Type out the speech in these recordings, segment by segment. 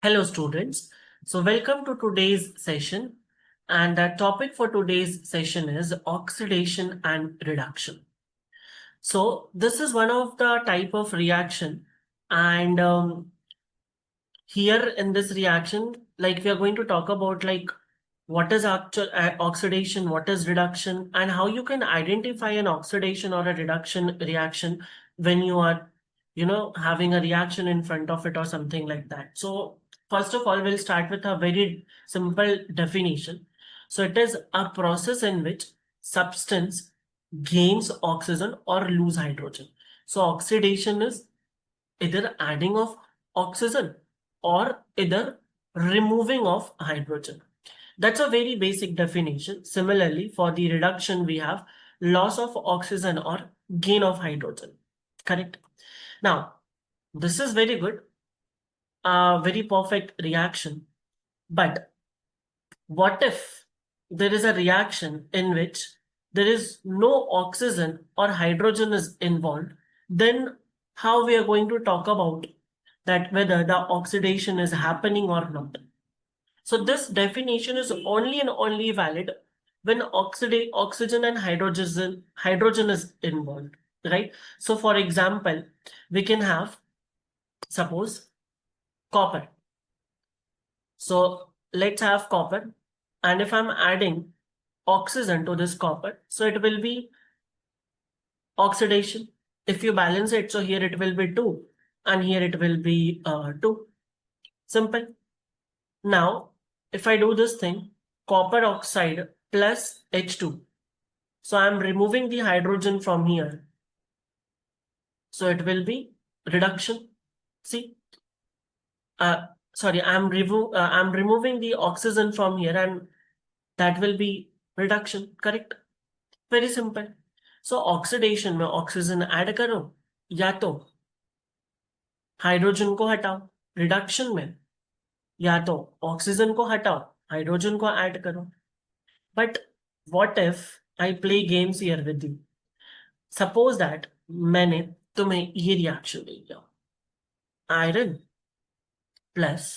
Hello, students. So, welcome to today's session. And the topic for today's session is oxidation and reduction. So, this is one of the type of reaction. And here in this reaction, like we are going to talk about like what is actual oxidation, what is reduction, and how you can identify an oxidation or a reduction reaction when you are, having a reaction in front of it or something like that. So first of all, we'll start with a very simple definition. So it is a process in which substance gains oxygen or lose hydrogen. So oxidation is either adding of oxygen or either removing of hydrogen. That's a very basic definition. Similarly, for the reduction, we have loss of oxygen or gain of hydrogen. Correct? Now, this is very good, a very perfect reaction. But what if there is a reaction in which there is no oxygen or hydrogen is involved? Then how we are going to talk about that whether the oxidation is happening or not? So this definition is only and only valid when oxygen and hydrogen is involved, right? So for example, we can have suppose copper. So let's have copper, and if I'm adding oxygen to this copper, so it will be oxidation. If you balance it, so here it will be 2 and here it will be 2. Simple. Now, if I do this thing, copper oxide plus H2. So I'm removing the hydrogen from here. So it will be reduction. See, sorry, I'm removing the oxygen from here and that will be reduction. Correct? Very simple. So oxidation में oxygen add करो या तो hydrogen को हटाओ, reduction में या तो oxygen को हटाओ, हाइड्रोजन को ऐड करो. But what if I play games here with you. Suppose that मैंने तुम्हें ये रिएक्शन दे दिया, iron plus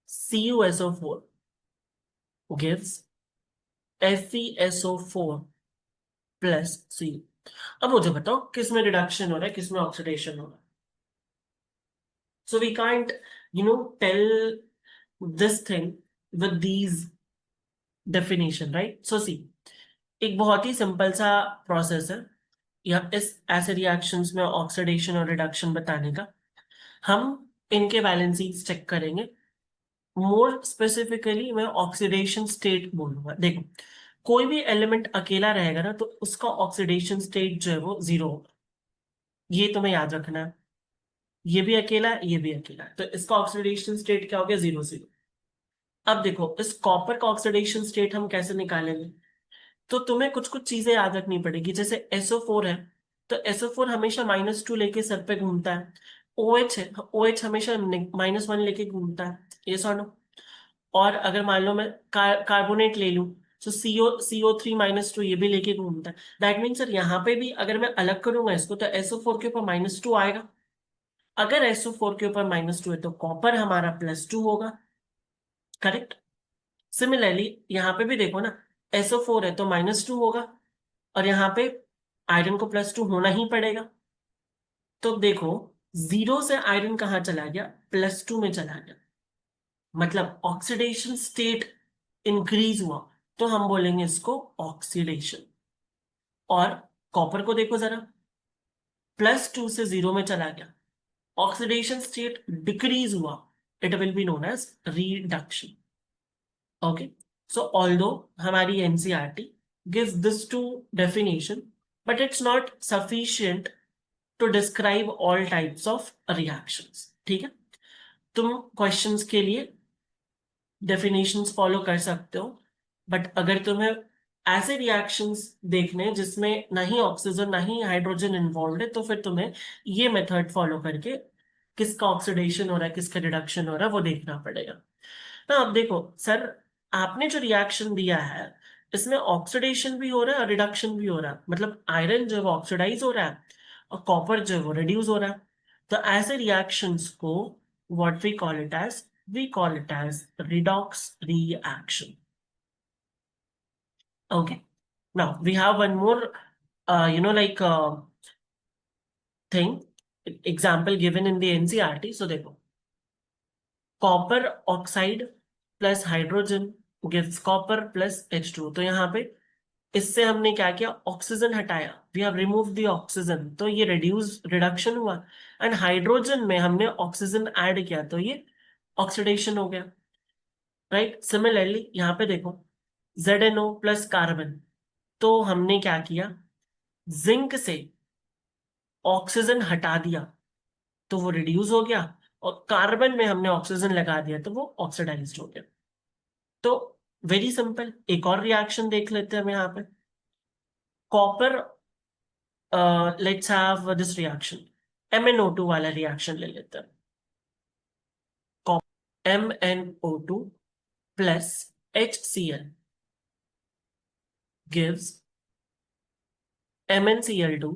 CuSO4 gives FeSO4 plus Cu. अब मुझे बताओ किसमें रिडक्शन हो रहा है, किसमें ऑक्सीडेशन हो रहा है. So we can't, tell this thing with these definition, right? So see, एक बहुत ही सिंपल सा प्रोसेस है या इस ऐसे रिएक्शंस में ऑक्सीडेशन और रिडक्शन बताने का. हम इनके वैलेंसीज चेक करेंगे. मोर स्पेसिफिकली मैं ऑक्सीडेशन स्टेट बोलूंगा. देखो, कोई भी एलिमेंट अकेला रहेगा ना तो उसका ऑक्सीडेशन स्टेट जो है वो 0 होगा. ये तुम्हें याद रखना है. ये भी अकेला है, ये भी अकेला है, तो इसका ऑक्सीडेशन स्टेट क्या हो गया? 0 0. अब देखो, इस कॉपर का ऑक्सीडेशन स्टेट हम कैसे निकालेंगे? तो तुम्हें कुछ कुछ चीजें याद रखनी पड़ेगी. जैसे SO4 है तो SO4 हमेशा -2 लेके सर पे घूमता है. OH है, OH हमेशा -1 लेके घूमता है. ये सुनो. और अगर मान लो मैं कार्बोनेट ले लूं तो CO3 -2 ये भी लेके घूमता है. दैट मीन सर यहाँ पे भी अगर मैं अलग करूंगा इसको तो SO4 के ऊपर -2 आएगा. अगर SO4 के ऊपर -2 है तो कॉपर हमारा +2 होगा. करेक्ट? सिमिलरली यहाँ पे भी देखो ना, SO4 है तो -2 होगा और यहाँ पे आयरन को +2 होना ही पड़ेगा. तो देखो, 0 से आयरन कहाँ चला गया? +2 में चला गया. मतलब ऑक्सीडेशन स्टेट इंक्रीज हुआ, तो हम बोलेंगे इसको ऑक्सीडेशन. और कॉपर को देखो जरा, +2 से 0 में चला गया, ऑक्सीडेशन स्टेट डिक्रीज हुआ, it will be known as reduction. Okay, so although हमारी NCERT gives this two definition, but it's not sufficient to describe all types of reactions. ठीक है, तुम क्वेश्चंस के लिए definitions फॉलो कर सकते हो, बट अगर तुम्हें ऐसे रिएक्शंस देखने जिसमें ना ही ऑक्सीजन ना ही हाइड्रोजन इन्वॉल्व है तो फिर तुम्हें ये मेथड फॉलो करके किसका ऑक्सीडेशन हो रहा है किसका रिडक्शन हो रहा है वो देखना पड़ेगा ना. अब देखो सर, आपने जो रिएक्शन दिया है इसमें ऑक्सीडेशन भी हो रहा है और रिडक्शन भी हो रहा है. मतलब आयरन जो है वो ऑक्सीडाइज हो रहा है और कॉपर जो है वो रिड्यूस हो रहा है. तो ऐसे रिएक्शंस को what we call it as we call it as redox reaction. Okay. Now we have one more, thing, example given in the NCERT. So देखो, copper oxide plus hydrogen gives copper plus H2। तो यहाँ पे इससे हमने क्या किया, oxygen हटाया, we have remove the oxygen, तो ये रिडक्शन हुआ। एंड हाइड्रोजन में हमने ऑक्सीजन ऐड किया, तो ये ऑक्सीडेशन हो गया, राइट। सिमिलरली यहाँ पे देखो, ZnO प्लस कार्बन, तो हमने क्या किया, जिंक से ऑक्सीजन हटा दिया तो वो रिड्यूस हो गया, और कार्बन में हमने ऑक्सीजन लगा दिया तो वो ऑक्सीडाइज्ड हो गया। तो वेरी सिंपल, एक और रिएक्शन देख लेते हैं हम यहाँ पे। Copper, let's have this reaction, MnO2 वाला रिएक्शन ले लेते हैं। MnO2 plus HCl gives MnCl2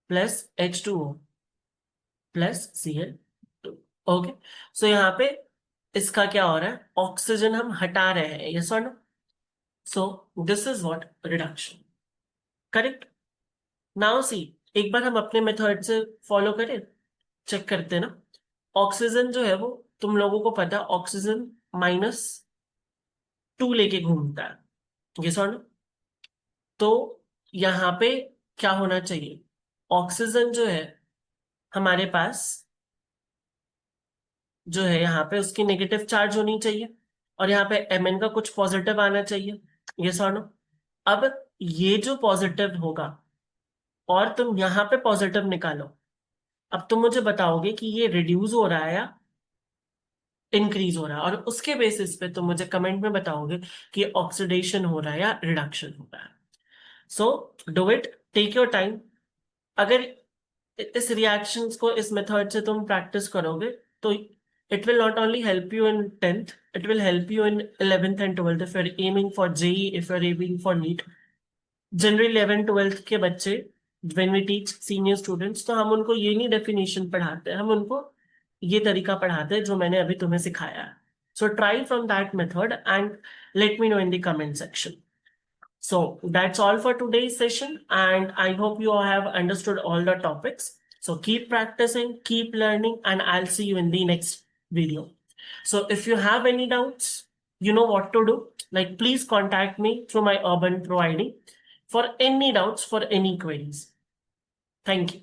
plus H2O plus Cl2। Okay, so यहाँ पे इसका क्या हो रहा है, ऑक्सीजन हम हटा रहे हैं, यस और no. So this is what reduction, correct. Now see, एक बार हम अपने मेथड से फॉलो करें, चेक करते हैं ना। ऑक्सीजन जो है वो, तुम लोगों को पता है, ऑक्सीजन -2 लेके घूमता है, यस और नो। तो यहाँ पे क्या होना चाहिए, ऑक्सीजन जो है हमारे पास, जो है यहाँ पे उसकी नेगेटिव चार्ज होनी चाहिए, और यहाँ पे Mn का कुछ पॉजिटिव आना चाहिए, यस और नो। अब ये जो पॉजिटिव होगा, और तुम यहाँ पे पॉजिटिव निकालो, अब तुम मुझे बताओगे कि ये रिड्यूस हो रहा है या इंक्रीज हो रहा है, और उसके बेसिस पे तुम मुझे कमेंट में बताओगे कि ऑक्सीडेशन हो रहा है या रिडक्शन हो रहा है। So do it, take your time. अगर इस रिएक्शंस को, इस मेथड से तुम प्रैक्टिस करोगे, तो it will not only help you in 10th, it will help you in 11th and 12th if you're aiming for JEE, if you're aiming for NEET। Generally 11th 12th के बच्चे, when we teach senior students, तो हम उनको ये नहीं definition पढ़ाते हैं, हम उनको ये तरीका पढ़ाते हैं जो मैंने अभी तुम्हें सिखाया है। So try from that method and let me know in the comment section. So that's all for today's session, and I hope you all have understood all the topics. So keep practicing, keep learning, and I'll see you in the next video. So if you have any doubts, you know what to do. Like, please contact me through my Urban Pro ID for any doubts, for any queries. Thank you.